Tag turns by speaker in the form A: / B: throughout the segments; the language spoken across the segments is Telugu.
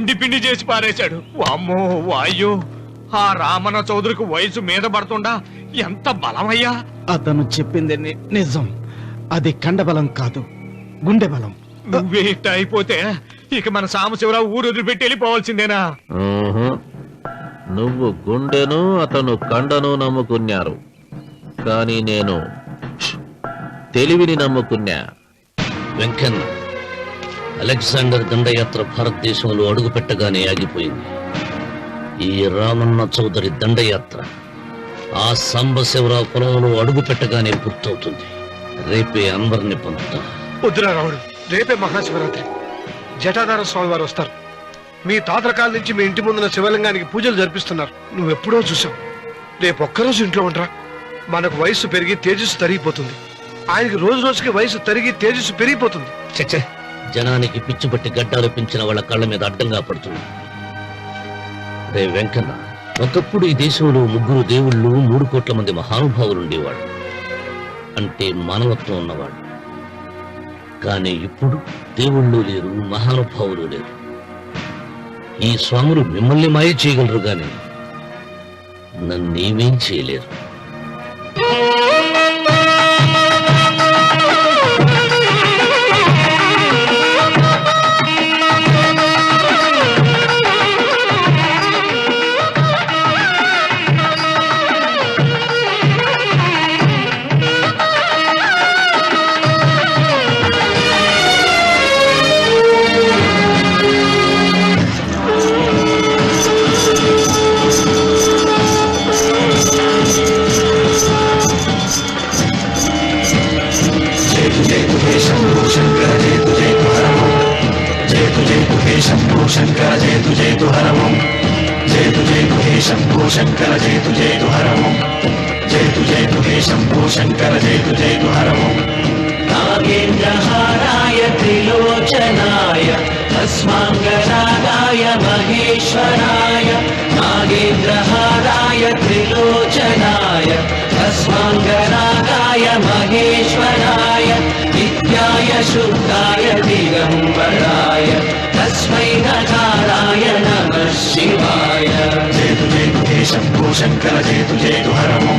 A: పిండి పిండి చేసి పారేశాడు. వామ్మో వాయు, ఆ రామన్న చౌదరికి వయసు మీద పడుతుండా ఎంత బలమయ్యా.
B: అతను చెప్పింది నిజం. అది కండబలం కాదు, గుండె బలం.
A: నువ్వే ఇట్ట అయిపోతే ఇక మన సాంబశివరావు ఊరు వదిలిపెట్టి వెళ్ళిపోవాల్సిందేనా?
C: నువ్వు గుండెను అతను కండను నమ్ముకున్నారు, కానీ నేను తెలివిని నమ్ముకున్నా.
D: వెంకన్న, అలెగ్జాండర్ దండయాత్ర భారతదేశంలో అడుగుపెట్టగానే ఆగిపోయింది. ఈ రామన్న చౌదరి దండయాత్ర ఆ సాంబశివరావు పొలంలో అడుగుపెట్టగానే పూర్తవుతుంది. రేపే అందరిని పంపుతా.
E: వద్దురా రావుడు, రేపే మహాశివరాత్రి. జటాధార స్వామి వారు వస్తారు. మీ తాతల కాలం నుంచి మీ ఇంటి ముందున్న శివలింగానికి పూజలు జరిపిస్తున్నారు. నువ్వెప్పుడో చూసావు. రేపు ఒక్కరోజు ఇంట్లో ఉండరా. మనకు వయస్సు పెరిగి తేజస్సు తరిగిపోతుంది. ఆయనకి రోజు రోజుకి వయసు తరిగి తేజస్సు పెరిగిపోతుంది.
D: చచ్చే, జనానికి పిచ్చిపట్టి గడ్డాలు పెంచిన వాళ్ళ కళ్ళ మీద అడ్డంగా పడుతుంది. రే వెంకన్న, ఒకప్పుడు ఈ దేశంలో 3 దేవుళ్ళు 3 కోట్ల మంది మహానుభావులు ఉండేవాడు, అంటే మానవత్వం ఉన్నవాడు. కానీ ఇప్పుడు దేవుళ్ళు లేరు, మహానుభావులు లేరు. ఈ స్వాములు మిమ్మల్ని మాయ చేయగలరు, గాని నన్నేమేం చేయలేరు.
F: శంకర జయతు జయతు హరవం, జయతు జయతు హే శంభో శంకర జయతు జయతు హరవం, జయతు జయతు హే శంభో శంకర జయతు జయతు హరవం.
G: నాగేంద్రహారాయ త్రిలోచనాయ భస్మాంగరాగాయ మహేశ్వరాయ, నాగేంద్రహారాయ త్రిలోచనాయ భస్మాంగరాగాయ మహేశ్వరాయ, నిత్యాయ శుద్ధాయ దిగంబరాయ తస్మై నకారాయ నమః శివాయ.
F: జయతు జయతు హే శంభో శంకర జయతు జయతు హరవం,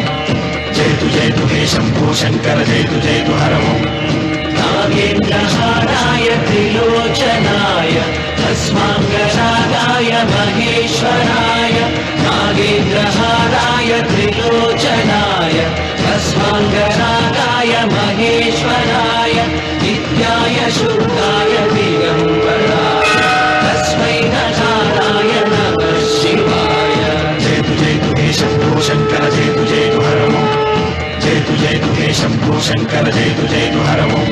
F: జయతు జయతు హే శంభో శంకర జయతు జయతు హరవం.
G: నాగేంద్రహారాయ త్రిలోచనాయ భస్మాంగరాగాయ మహేశ్వరాయ, నాగేంద్రహారాయ త్రిలోచనాయ భస్మాంగరాగాయ మహేశ్వరాయ, నిత్యాయ శుద్ధాయ దిగంబరాయ తస్మై నకారాయ నమః శివాయ.
F: జయతు జయతు హే శంభో శంకర జయతు జయతు హరవం, జయతు జయతు హే శంభో శంకర జయతు జయతు హరవం.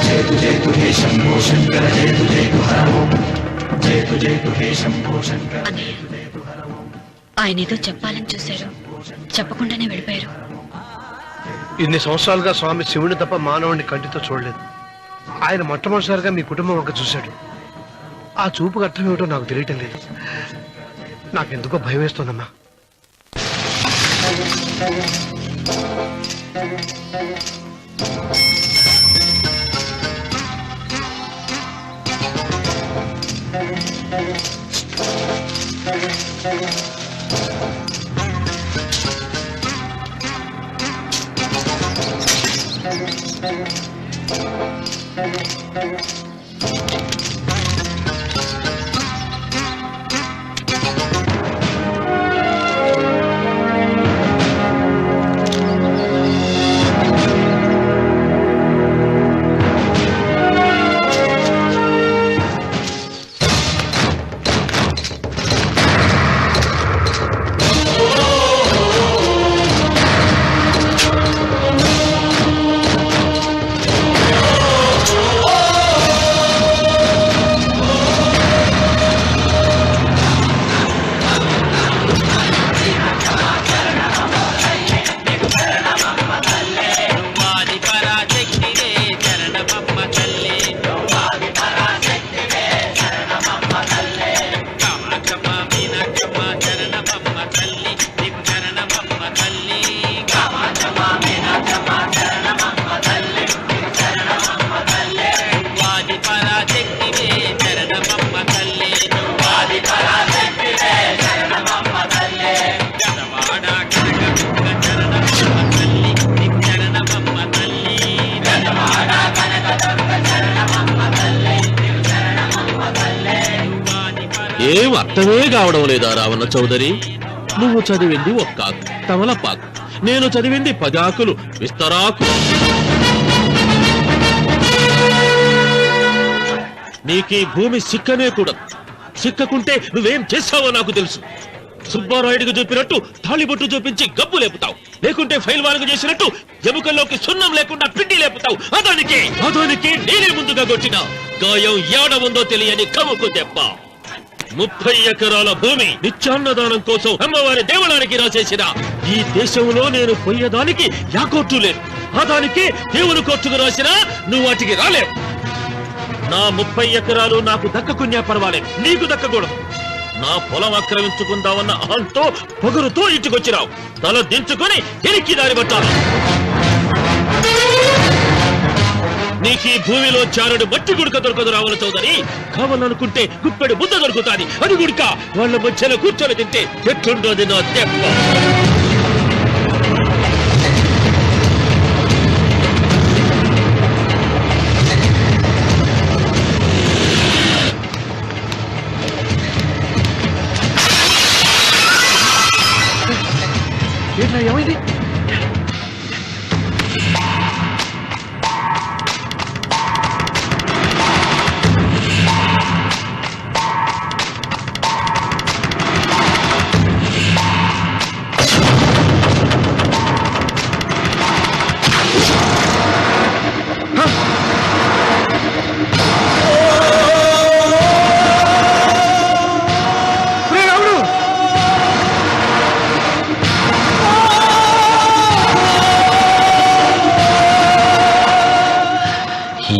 F: జయతు జయతు హే శంభో శంకర జయతు జయతు హరవం, జయతు జయతు హే శంభో శంకర జయతు జయతు హరవం.
H: ఆయన ఏదో చెప్పాలని చూశారు, చెప్పకుండానే వెళ్ళిపోయారు.
E: ఇన్ని సంవత్సరాలుగా స్వామి శివుని తప్ప మానవుడిని కంటితో చూడలేదు. ఆయన మొట్టమొదటిసారిగా మీ కుటుంబం వంక చూశాడు. ఆ చూపుకు అర్థం ఏమిటో నాకు తెలియటం లేదు. నాకెందుకో భయం వేస్తోందమ్మా.
C: నీకేం అర్థమే కావడం లేదా రావణ చౌదరి? నువ్వు చదివింది ఒక్క ఆకు, తమలపాకు. నేను చదివింది 10 ఆకులు, విస్తరాకు. నీకీ భూమి సిక్కనే కూడదు. సిక్కకుంటే నువ్వేం చేస్తావో నాకు తెలుసు. సుబ్బారాయుడికి చూపినట్టు తాళిబొట్టు చూపించి గబ్బు లేపుతావు, లేకుంటే ఫైల్ వాలకు చేసినట్టు ఎముకల్లోకి సున్నం లేకుండా పిండి లేపుతావు. అదానికి నేనే ముందుగా కొట్టిన గాయం ఏడ ఉందో తెలియని కముకు దెబ్బ. 30 ఎకరాల భూమి నిత్యాన్నదానం కోసం అమ్మవారి దేవాలయానికి రాసేసిన ఈ దేశంలో నేను పోయేదానికి యా కోర్టు లేదు. అదానికి దేవుని కోర్టుకు రాసినా నువ్వు వాటికి రాలేవు. నా 30 ఎకరాలు నాకు దక్కకున్నా పర్వాలేదు, నీకు దక్కకూడదు. నా పొలం ఆక్రమించుకుందామన్న అహంతో పొగరుతో ఇంటికొచ్చినావు. తల దించుకొని ఎనికి దారి పట్టాలి. నీకీ భూమిలో చారుడు మట్టి గుడక దొరకదు రావణ చౌదరి. కావాలనుకుంటే గుప్పెడు ముద్ద దొరుకుతాది. అది గుడక వాళ్ళ మధ్యలో కూర్చొని తింటే ఎట్లుండోది నా దెబ్బ.
E: ఏమైంది?
D: ఈ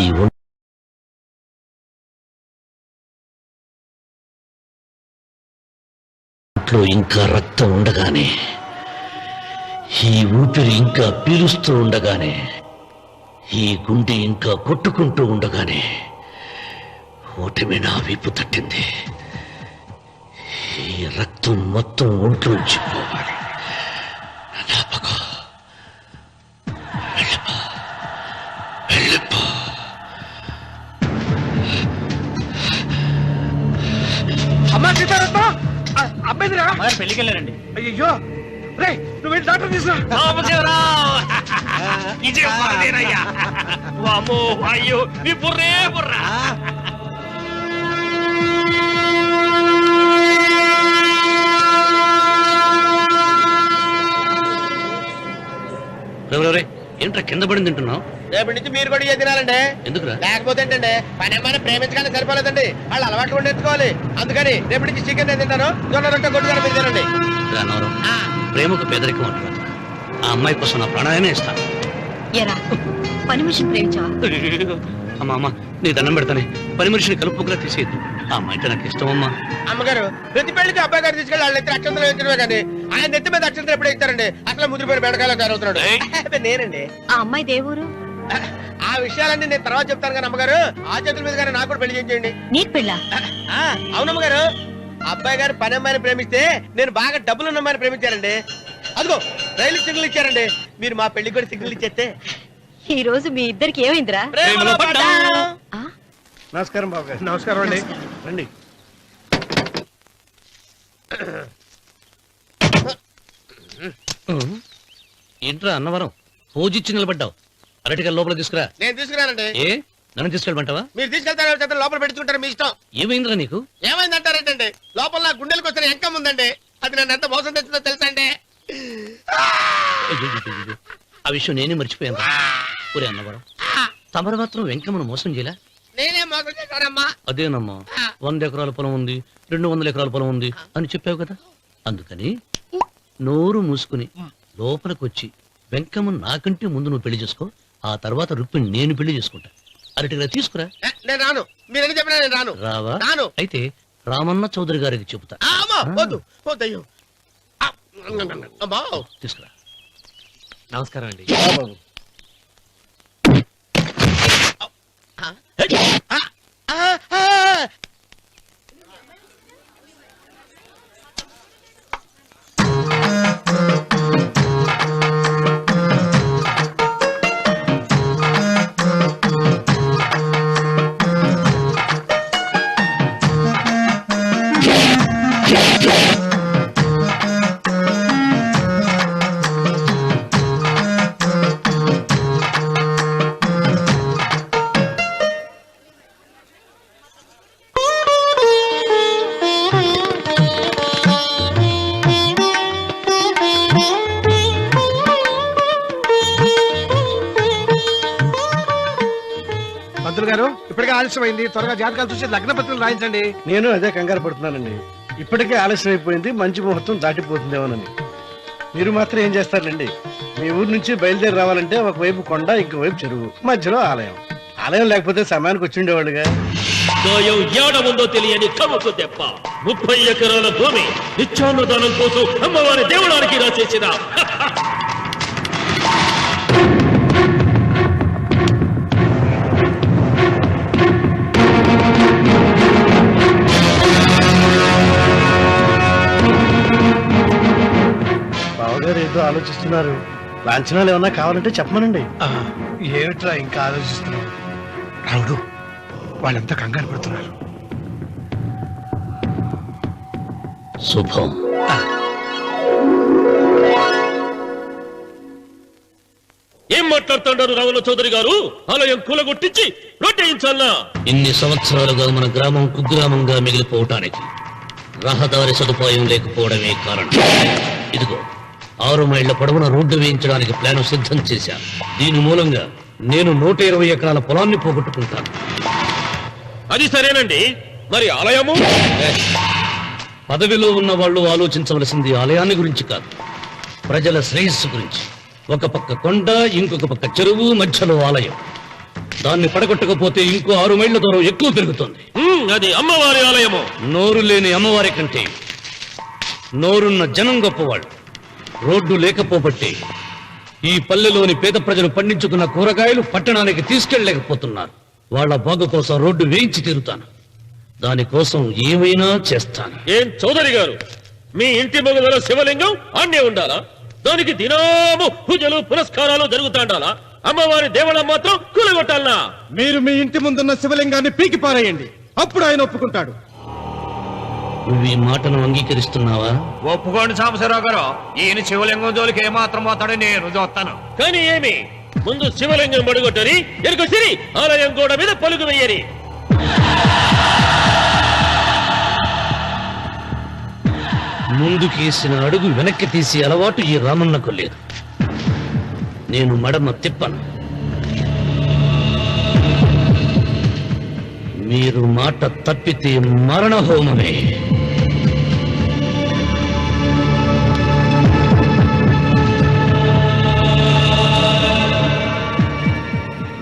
D: ఒంట్లో ఇంకా రక్తం ఉండగానే, ఈ ఊపిరి ఇంకా పీలుస్తూ ఉండగానే, ఈ గుండె ఇంకా కొట్టుకుంటూ ఉండగానే ఓటమి నా వీపు తట్టింది. ఈ రక్తం మొత్తం ఒంట్లోంచి పోవాలి. జ్ఞాపకం వెళ్ళిపో.
E: అమ్మా సీతారత్న, అబ్బాయిరా
A: పెళ్లికి వెళ్ళారండి.
E: అయ్యో రే, నువ్వు వెళ్ళి డాక్టర్ తీసుకురా.
A: అయ్యో నీ బుర్రే బుర్రా.
D: ఏంట్రా కింద పడింది తింటున్నావు?
I: రేపటి నుంచి మీరు కూడా ఇదే తినాలండి.
D: ఎందుకురా?
I: లేకపోతే ఏంటండి, పని అమ్మాయిని ప్రేమించగానే సరిపోలేదండి, వాళ్ళు అలవాటు కూడా నేర్చుకోవాలి. అందుకని రేపటి నుంచి చికెన్ నేను తింటాను, జొన్న రొట్టె కొట్టుకొని మీరు తినండి.
D: రానవరం, ప్రేమకు పేదరికం అంటున్నారు. ఆ అమ్మాయి కోసం నా ప్రాణాయమే ఇస్తాను.
H: ఎరా పని మనిషిని ప్రేమించావా?
D: అమ్మా అమ్మ, నీ దండం పెడతానే, పని మనిషిని కలుపుకులా తీసేయద్దు. ఆ అమ్మాయి అంటే నాకు ఇష్టం అమ్మా.
I: అమ్మగారు ప్రతి పెళ్లికి అబ్బాయి గారు తీసుకెళ్ళి వాళ్ళ ఇద్దరు అక్షంతలు వేయించడమే కానీ ఆయన నెత్తి మీద అక్షంతలు ఎప్పుడు ఇస్తారండి? అసలు ముదిరిపోయిన బెడకాయలో తయారవుతున్నాడు. నేనండి.
H: ఆ అమ్మాయి దేవురు
I: ఆ విషయాలన్నీ నేను తర్వాత చెప్తాను కానీ అమ్మగారు, ఆ చేతుల మీద గారు నాకు కూడా పెళ్లి చేయండి.
H: నీకు పెళ్ళా?
I: అవునమ్మగారు, అబ్బాయి గారు పని అమ్మాయిని ప్రేమిస్తే నేను బాగా డబ్బులు ఉన్న అమ్మాయిని ప్రేమించారండి. అదిగో రైలు సిగ్నల్ ఇచ్చారండి. మీరు మా పెళ్లికి కూడా సిగ్నల్ ఇచ్చేస్తే.
H: ఈ రోజు మీ ఇద్దరికి ఏమైందిరా?
I: ప్రేమలో పడ్డాం.
H: ఆ?
E: నమస్కారం బాబు గారు. నమస్కారం అండి. రండి.
D: ఏంట్రా అన్నవరం, పూజిచ్చి నిలబడ్డావు? అరటిగా లోపల తీసుకురా.
I: నేను తీసుకురానండి.
D: ఏ నన్ను తీసుకెళ్ళమంటావా?
I: మీరు తీసుకెళ్తారు, లోపల పెట్టుకుంటారు, మీ ఇష్టం.
D: ఏమైందిరా నీకు?
I: ఏమైందంటారేంటండి? లోపల నా గుండెలకు వచ్చిన ఎంకం ఉందండి, అది నన్ను ఎంత మోసం తెచ్చిందో తెలుసా అండి?
D: అయ్యయ్యయ్యయ్యో, ఆ విషయం నేనే మర్చిపోయాను. ఒరే అన్నవరం, తమరు మాత్రం వెంకమ్మను మోసం చేయలే?
I: నేనే మోసం చేశానమ్మా.
D: అదేనమ్మా, 100 ఎకరాల పొలం ఉంది, 200 ఎకరాల పొలం ఉంది అని చెప్పావు కదా. అందుకని నోరు మూసుకుని లోపలికి వచ్చి వెంకమ్మను నాకంటే ముందు నువ్వు పెళ్లి చేసుకో. ఆ తర్వాత రుక్మిణి నేను పెళ్లి చేసుకుంటా. అరటిగా తీసుకురా.
I: నేను రాను, మీరని చెప్పినా నేను రాను.
D: రావా?
I: రాను.
D: అయితే రామన్న చౌదరి గారికి చెబుతా.
I: వద్దు వద్దయ్యో. అమ్మా
D: తీసుకురా.
A: నమస్కారం అండి.
E: పంతులు గారు ఇప్పటికే ఆలస్యమైంది, త్వరగా జాతకాలు చూసి లగ్న పత్రికలు రాయించండి.
J: నేను అదే కంగారు పడుతున్నానండి. ఇప్పటికే ఆలస్యం అయిపోయింది, మంచి ముహూర్తం దాటిపోతుందేమోనని. మీరు మాత్రం ఏం చేస్తారండి? మీ ఊరు నుంచి బయలుదేరి రావాలంటే ఒకవైపు కొండ, ఇంకోవైపు చెరువు, మధ్యలో ఆలయం. ఆలయం లేకపోతే సమయానికి వచ్చి ఉండేవాళ్ళుగా.
C: గాయం ఏడ ఉందో తెలియని కవ్వకు దెబ్బ. 30 ఎకరాల భూమి నిత్యాన్నదానం కోసం అమ్మవారి దేవుడానికి రాసేసిన
J: బావగారు ఏదో ఆలోచిస్తున్నారు. లాంఛనాలు ఏమన్నా కావాలంటే చెప్పమనండి.
E: ఏమిట్రా ఇంకా ఆలోచిస్తున్నావు? రావుడు, వాళ్ళంతా కంగారు పడుతున్నారు.
D: శుభం.
C: ఏం మాట్లాడుతున్నారు రావుల చౌదరి గారు? ఆలయం కూలగొట్టించి రొట్టేయించాలనా?
D: ఇన్ని సంవత్సరాలుగా మన గ్రామం కుగ్రామంగా మిగిలిపోవటానికి రహదారి సదుపాయం లేకపోవడమే కారణం. ఇదిగో 6 మైళ్ల పొడవున రోడ్డు వేయించడానికి ప్లాన్ సిద్ధం చేశాను. దీని మూలంగా నేను 120 ఎకరాల పొలాన్ని పోగొట్టుకుంటాను.
C: అది సరేనండి, మరి ఆలయము?
D: పదవిలో ఉన్న వాళ్ళు ఆలోచించవలసింది ఆలయాన్ని గురించి కాదు, ప్రజల శ్రేయస్సు గురించి. ఒక పక్క కొండ, ఇంకొక పక్క చెరువు, మధ్యలో ఆలయం. దాన్ని పడగొట్టకపోతే ఇంకో 6 మైళ్ల దూరం ఎక్కువ పెరుగుతుంది.
C: అది అమ్మవారి ఆలయము.
D: నోరు లేని అమ్మవారి కంటే నోరున్న జనం గొప్పవాళ్ళు. రోడ్డు లేకపోబట్టి ఈ పల్లెలోని పేద ప్రజలు పండించుకున్న కూరగాయలు పట్టణానికి తీసుకెళ్లలేకపోతున్నారు. వాళ్ళ బాగు కోసం రోడ్డు వేయించి తీరుతాను. దానికోసం ఏమైనా చేస్తాను.
C: ఏం చౌదరి గారు, మీ ఇంటి మొగల శివలింగం ఆన్నే ఉండాలా? దానికి దినాము పూజలు పురస్కారాలు జరుగుతాండాలా? అమ్మవారి దేవళం మాత్రం కూలగొట్టాలనా?
B: మీరు మీ ఇంటి ముందున్న శివలింగాన్ని పీకి పారేయండి, అప్పుడు ఆయన ఒప్పుకుంటాడు.
D: నువ్వు ఈ మాటను అంగీకరిస్తున్నావా?
A: ఒప్పుకోండి సాంబశివరావు గారు, ఈయన శివలింగం జోలికి ఏమాత్రం పోతాడో నేను చూస్తాను.
C: కానీ ఏమి, ముందు శివలింగం పడగొట్టని ఎరుక సిరి ఆలయం గోడ మీద పలుకు వెయ్యరి.
D: ముందుకేసిన అడుగు వెనక్కి తీసి అలవాటు ఈ రామన్నకు లేదు. నేను మడమ తిప్పను. మీరు మాట తప్పితే మరణ హోమమే.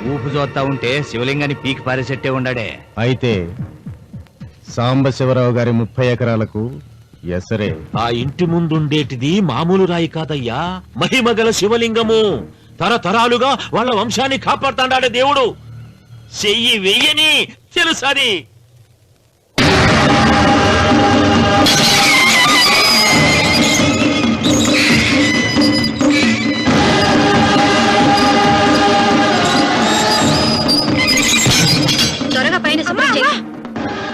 B: ఊపు చూస్తా ఉంటే శివలింగాన్ని పీకి పారేసెట్టే ఉండాడే. అయితే సాంబశివరావు గారి 30 ఎకరాలకు ఎసరే.
C: ఆ ఇంటి ముందుండేటిది మామూలు రాయి కాదయ్యా, మహిమగల శివలింగము. తరతరాలుగా వాళ్ళ వంశాన్ని కాపాడుతాడాడే దేవుడు. చెయ్యి వెయ్యని తెలుసది.
H: త్వరగా పైన శుభ్రం చెయ్యి.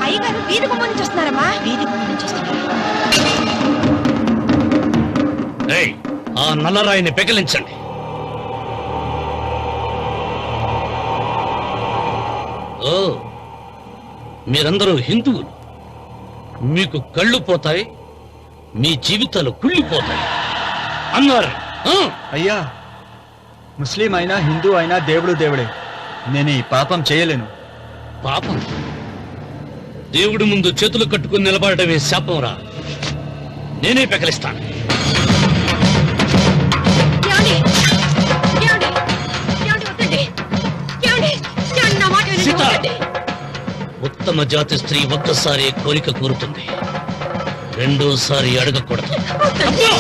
K: అయ్యగారు వీధి గుమ్మం నుంచి వస్తున్నారమ్మా.
H: వీధి గుమ్మం నుంచి వస్తున్నారా?
D: ఏయ్, ఆ నల్లరాయిని పెకిలించండి. ఓ, మీరందరూ హిందువులు. మీకు కళ్ళు పోతాయి, మీ జీవితాలు కుళ్ళిపోతాయి అన్నారు.
B: అయ్యా, ముస్లిం అయినా హిందూ అయినా దేవుడు దేవుడే. నేను ఈ పాపం చేయలేను.
D: పాపం? దేవుడి ముందు చేతులు కట్టుకుని నిలబడటమే శాపం రా. నేనే పెకలిస్తాను.
K: ఏమండి? ఏమండి? ఏమండి వద్దండి. ఏమండి? ఏమండి నా మాట వినండి,
D: సీత!
K: వద్దండి.
D: ఉత్తమ జాతి స్త్రీ ఒక్కసారి కోరిక కోరుతుంది, రెండోసారి అడగకూడదు.
K: వద్దండి.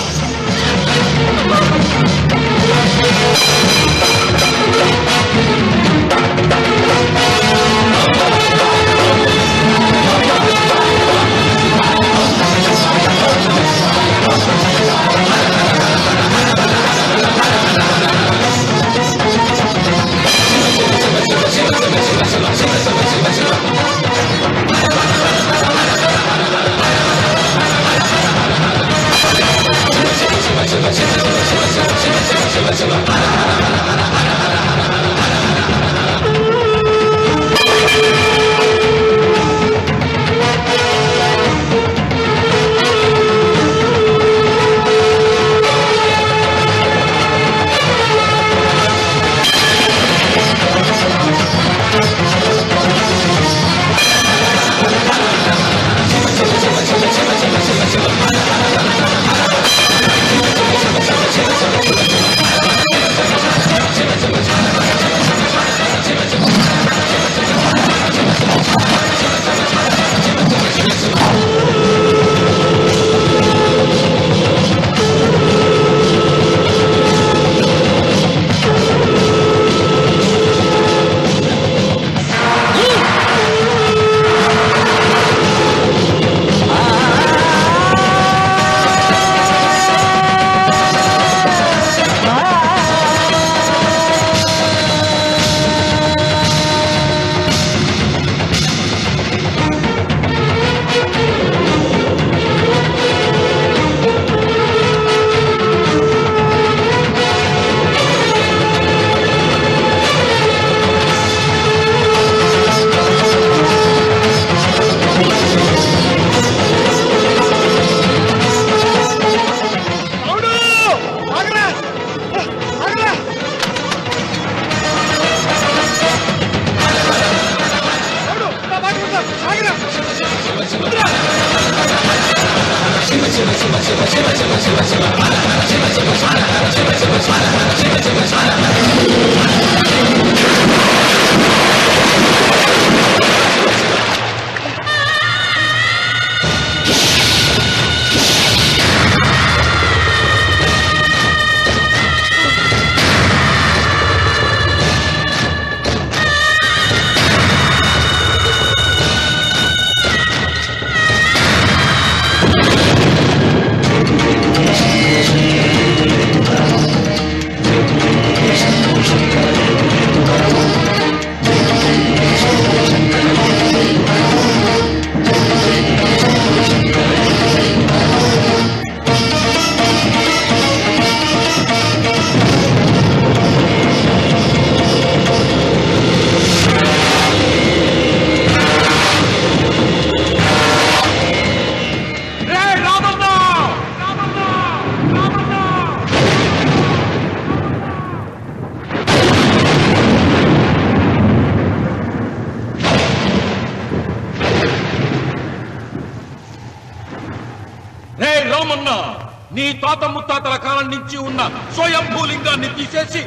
A: నీ తాత ముత్తాతల కాలం నుంచి ఉన్న స్వయంభూలింగాన్ని తీసేసి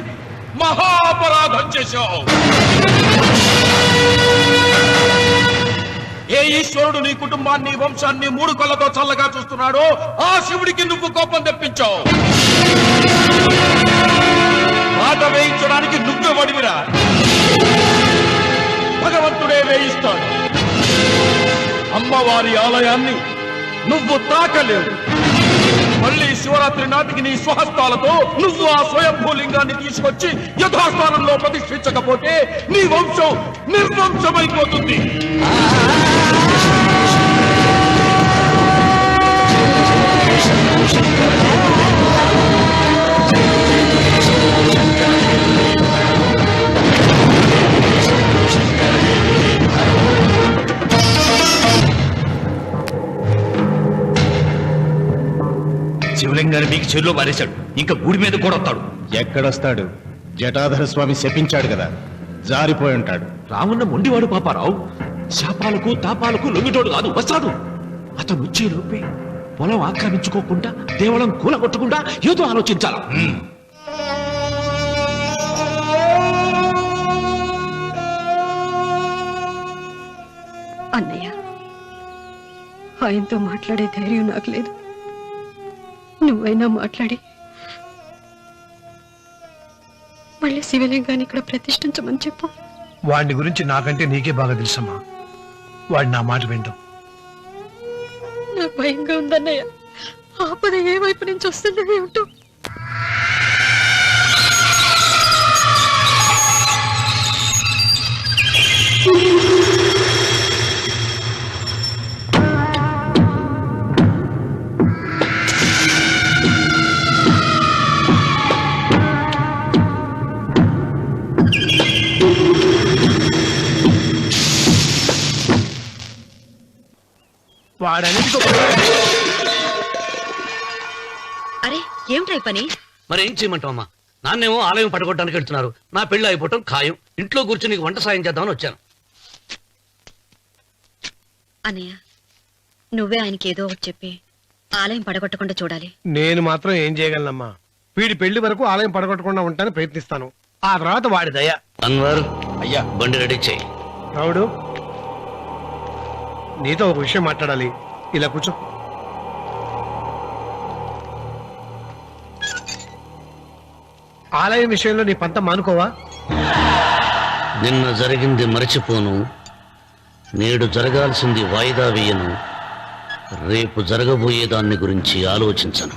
A: మహాపరాధం చేశావు. ఏ ఈశ్వరుడు నీ కుటుంబాన్ని వంశాన్ని 3 కళ్ళతో చల్లగా చూస్తున్నాడో ఆ శివుడికి నువ్వు కోపం తెప్పించావు. మాట వేయించడానికి నువ్వే వడివిరా, భగవంతుడే వేయిస్తాడు. అమ్మవారి ఆలయాన్ని నువ్వు తాకలేవు. మళ్ళీ శివరాత్రి నాటికి నీ స్వహస్తాలతో నువ్వు ఆ స్వయంభూలింగాన్ని తీసుకొచ్చి యథాస్థానంలో ప్రతిష్ఠించకపోతే నీ వంశం నిర్వంశమైపోతుంది.
C: శివలింగాన్ని మీకు చెరులో మారేశాడు, ఇంకా గుడి మీద కూడా వస్తాడు.
B: ఎక్కడొస్తాడు? జటాధర స్వామి శపించాడు కదా, జారిపోయి ఉంటాడు.
C: రావణ మొండివాడు పాపారావు, శాపాలకు తాపాలకు లొంగిటోడు కాదు, వస్తాడు. అతను వచ్చే లోపే పొలం ఆక్రమించుకోకుండా దేవళం కూలగొట్టకుండా ఏదో ఆలోచించాల.
K: అన్నయ్య, ఆయనతో మాట్లాడే ధైర్యం నాకు లేదు. నువ్వైనా మాట్లాడి మళ్ళీ శివలింగాన్ని ఇక్కడ ప్రతిష్ఠించమని చెప్పు.
E: వాడిని గురించి నాకంటే నీకే బాగా తెలుసమ్మా. వాడు నా మాట వింటాం.
K: నాకు భయంగా ఉందన్నయ్య. ఆపద ఏ వైపు నుంచి వస్తుందో ఏమిటో.
E: వాడన్నిటికీ
H: అరే ఏమిటై పని?
D: మరి ఏం చేయమంటావమ్మా? నాన్నేమో ఆలయం పడగొట్టడానికి వెళ్తున్నారు. నా పెళ్లి అయిపోవటం ఖాయం. ఇంట్లో కూర్చొని నీకు వంట సాయం చేద్దామని వచ్చాను.
H: అన్నయ్య నువ్వే ఆయనకి ఏదో ఒకటి చెప్పి ఆలయం పడగొట్టకుండా చూడాలి.
E: నేను మాత్రం ఏం చేయగలనమ్మా? వీడి పెళ్లి వరకు ఆలయం పడగొట్టకుండా ఉంటాను ప్రయత్నిస్తాను. ఆ తర్వాత వాడి దయ.
D: అన్వర్ అయ్యా బండి రెడీ చేయి.
E: రావుడు, నీతో ఒక విషయం మాట్లాడాలి. ఇలా కూర్చో. ఆలయం విషయంలో నీ పంత మానుకోవా?
D: నిన్న జరిగింది మరచిపోను, నేడు జరగాల్సింది వాయిదా వేయను, రేపు జరగబోయే దాన్ని గురించి ఆలోచించను.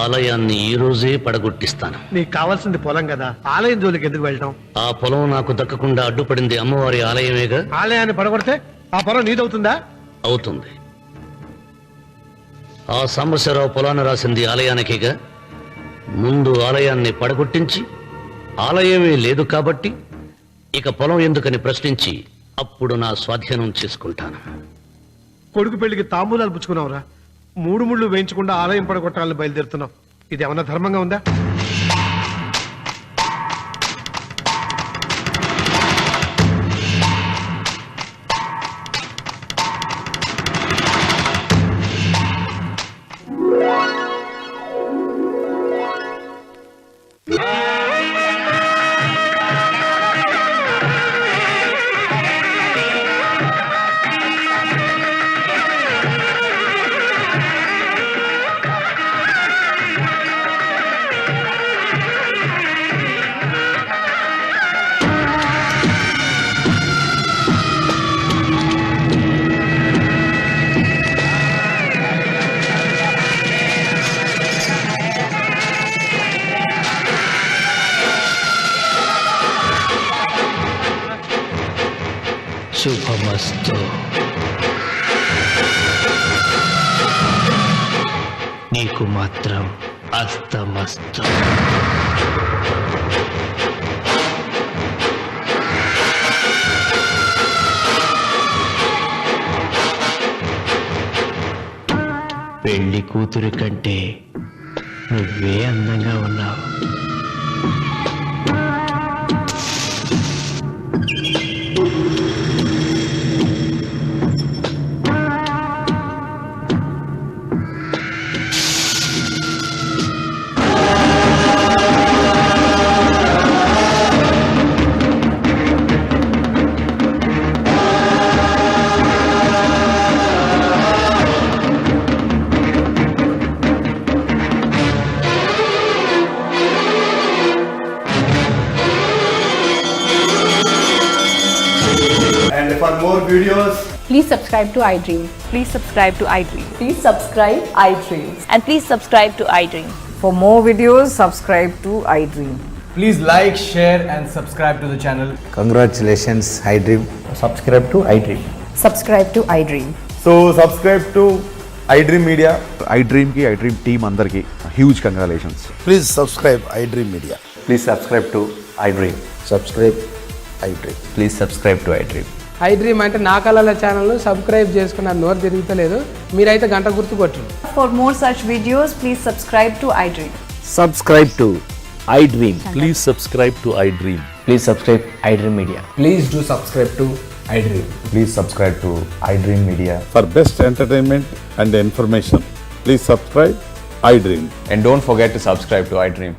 D: ఆలయాన్ని ఈ రోజే పడగొట్టిస్తాను.
E: నీకు కావాల్సింది పొలం కదా, ఆలయం జోలికి ఎందుకు వెళ్ళటం?
D: ఆ పొలం నాకు దక్కకుండా అడ్డుపడింది అమ్మవారి ఆలయమేగా.
E: ఆలయాన్ని పడగొడితే ఆ పొలం నీదవుతుందా?
D: అవుతుంది. ఆ సాంబశివరావు పొలాన్ని రాసింది ఆలయానికేగా. ముందు ఆలయాన్ని పడగొట్టించి ఆలయమే లేదు కాబట్టి ఇక పొలం ఎందుకని ప్రశ్నించి అప్పుడు నా స్వాధీనం చేసుకుంటాను.
E: కొడుకు పెళ్లికి తాంబూలాలు పుచ్చుకున్నావురా, 3 ముళ్ళు వేయించకుండా ఆలయం పడగొట్టాలని బయలుదేరుతున్నావు. ఇది ఏమన్నా ధర్మంగా ఉందా?
F: శుభమస్తు. నీకు మాత్రం అస్తమస్తు. పెళ్లి కూతురి కంటే నువ్వే అందంగా ఉన్నావు.
J: And for more videos,
K: Please subscribe to iDream.
L: Please subscribe to iDream.
K: Please subscribe iDream.
L: And please subscribe to iDream.
K: For more videos, subscribe to iDream.
B: Please like, share and subscribe to the channel.
J: congratulations, iDream. Subscribe to iDream.
K: Subscribe to iDream.
M: So subscribe to iDream Media. iDream ki iDream team andarki huge congratulations.
J: Please subscribe iDream Media.
M: Please subscribe to iDream.
J: Subscribe iDream.
M: Please subscribe to iDream.
N: iDream అంటే నా కళల ఛానల్ సబ్స్క్రైబ్ చేసుకున్న నోరు తిరుగుతలేదు. మీరైతే గంట గుర్తు కొట్టండి.
L: For more such videos, please subscribe to iDream.
F: Subscribe to iDream. Please subscribe to iDream. Please subscribe iDream Media.
B: Please do subscribe to iDream.
M: Please subscribe to iDream Media. For best entertainment and information, please subscribe iDream.
F: And don't forget to subscribe to iDream.